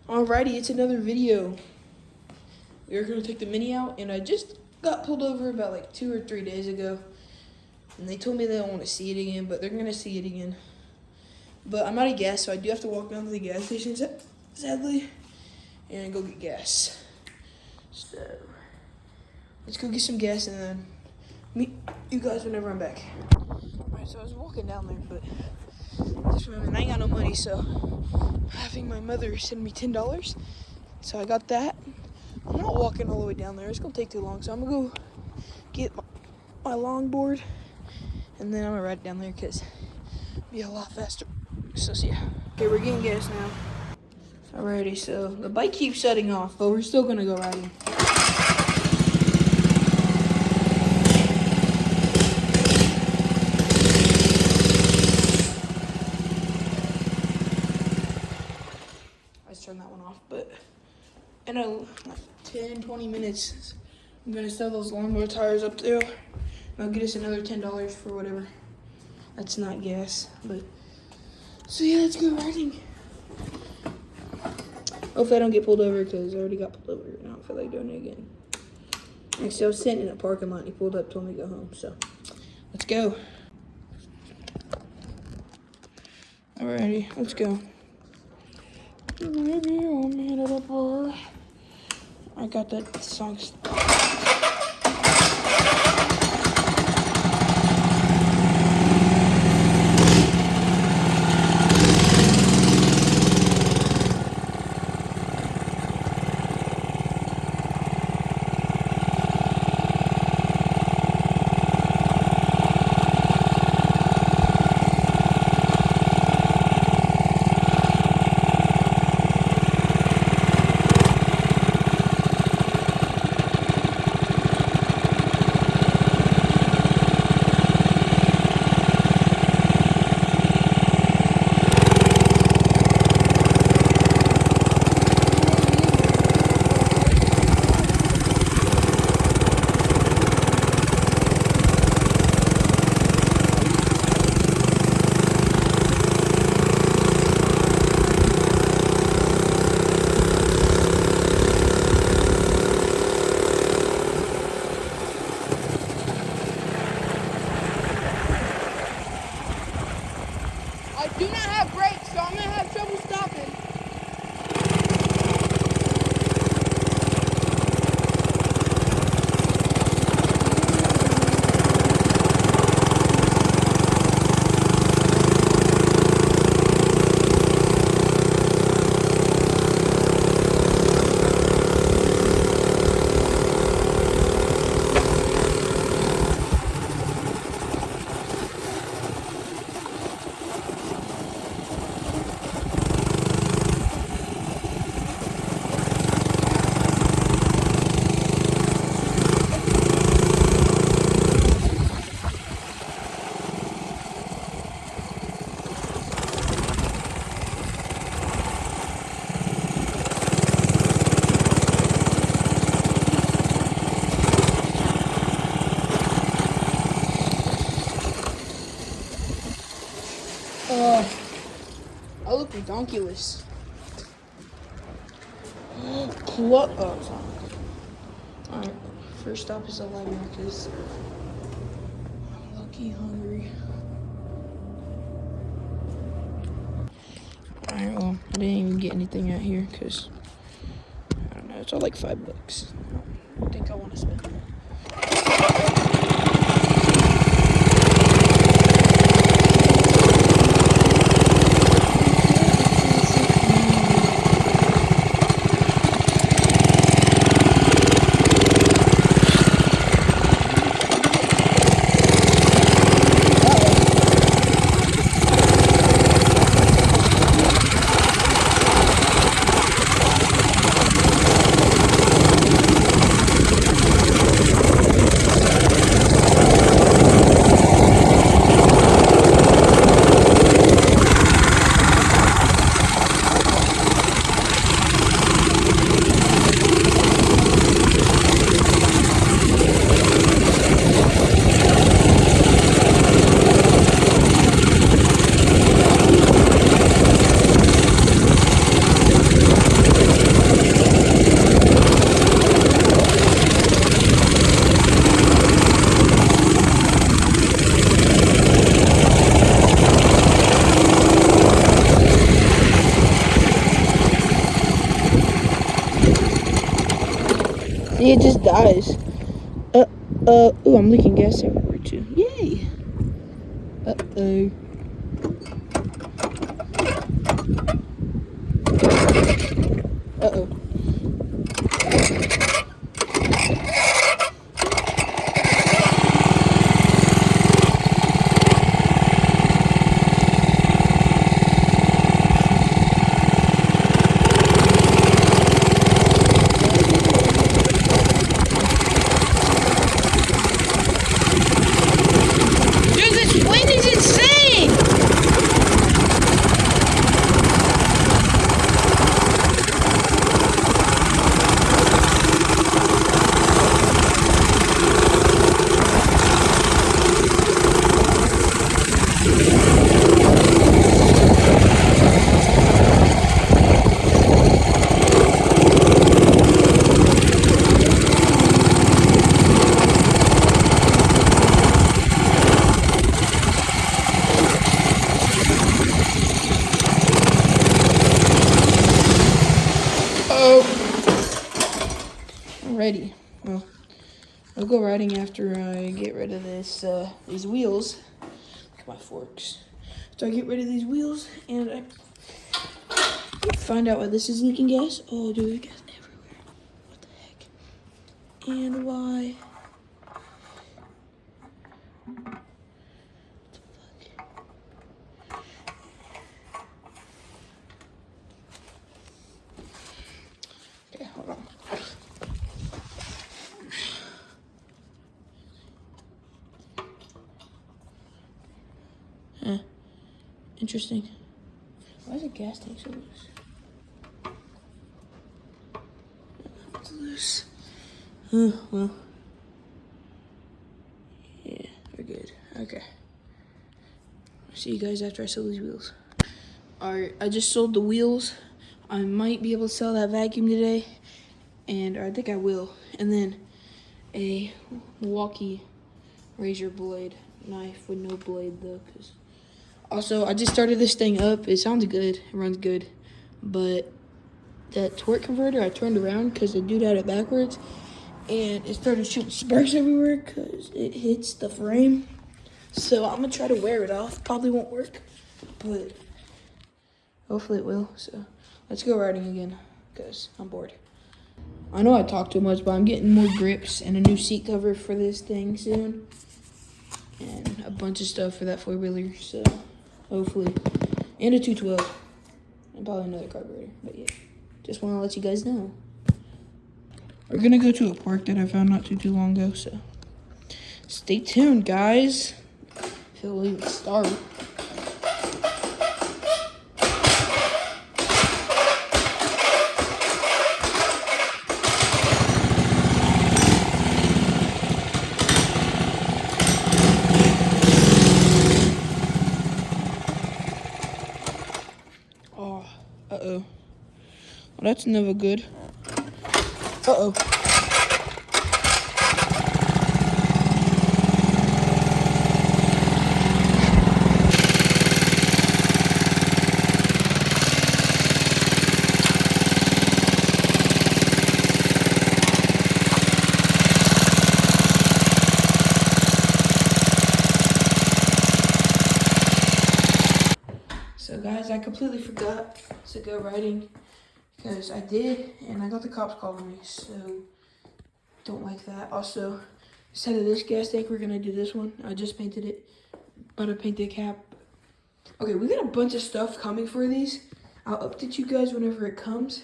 Alrighty, it's another video. We're gonna take the Mini out, and I just got pulled over about like 2 or 3 days ago. And they told me they don't want to see it again, but they're gonna see it again. But I'm out of gas, so I do have to walk down to the gas station, sadly, and go get gas. So, let's go get some gas and then meet you guys whenever I'm back. Alright, so I was walking down there, but just remember, I ain't got no money, so having my mother send me $10. So I got that. I'm not walking all the way down there. It's gonna take too long, so I'm gonna go get my longboard, and then I'm gonna ride it down there because it'll be a lot faster. So yeah. Okay, we're getting gas now. Alrighty, so the bike keeps shutting off, but we're still gonna go riding. Turn that one off, but in like 10-20 minutes I'm gonna sell those lawnmower tires up there, and I'll get us another $10 for whatever. That's not gas, but so yeah, let's go riding. Hopefully I don't get pulled over, because I already got pulled over and I don't feel like doing it again. Actually, I was sitting in a parking lot and he pulled up, told me to go home, so let's go. Alrighty, let's go. Maybe I'll meet it up over. I got that song. I do not have brakes, so I'm going to have trouble stopping. I look ridiculous. Alright, first stop is 11 because I'm lucky hungry. Alright, well, I didn't even get anything out here because I don't know, it's all like $5. I don't think I want to spend it. See, it just dies. Ooh, I'm leaking gas everywhere too. Yay. Uh-oh. Uh-oh. Dude, this wind is insane! Alrighty, well, I'll go riding after I get rid of these wheels. Look at my forks. So I get rid of these wheels and I find out why this is leaking gas. Oh, dude, gas everywhere. What the heck? And why? Okay, hold on. Huh. Interesting. Why is the gas tank so loose? It's loose. Well. Yeah, we're good. Okay. See you guys after I sell these wheels. Alright, I just sold the wheels. I might be able to sell that vacuum today. And I think I will. And then a Milwaukee razor blade knife with no blade though. Also, I just started this thing up. It sounds good. It runs good. But that torque converter, I turned around because the dude had it backwards. And it started shooting sparks everywhere because it hits the frame. So I'm going to try to wear it off. Probably won't work. But hopefully it will. So let's go riding again because I'm bored. I know I talk too much, but I'm getting more grips and a new seat cover for this thing soon. And a bunch of stuff for that four-wheeler. So hopefully. And a 212. And probably another carburetor. But yeah, just want to let you guys know. We're going to go to a park that I found not too long ago. So stay tuned, guys. If it'll even start. Oh, uh-oh. Well, that's never good. Uh-oh. So guys, I completely forgot to go riding because I did and I got the cops calling me, so don't like that. Also, instead of this gas tank, we're gonna do this one. I just painted it, about to paint the cap. Okay, we got a bunch of stuff coming for these. I'll update you guys whenever it comes.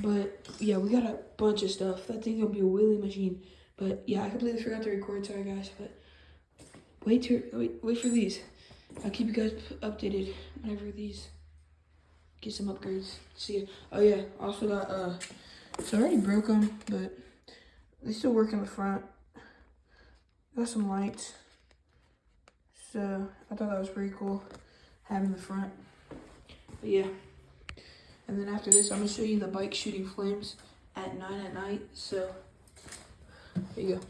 But yeah, we got a bunch of stuff. That thing's gonna be a wheelie machine. But yeah, I completely forgot to record, sorry guys, but wait for these. I'll keep you guys updated whenever these get some upgrades. See ya. Oh yeah, also got so I already broke them, but they still work in the front. Got some lights. So I thought that was pretty cool having the front. But yeah. And then after this, I'm gonna show you the bike shooting flames at 9 at night. So there you go.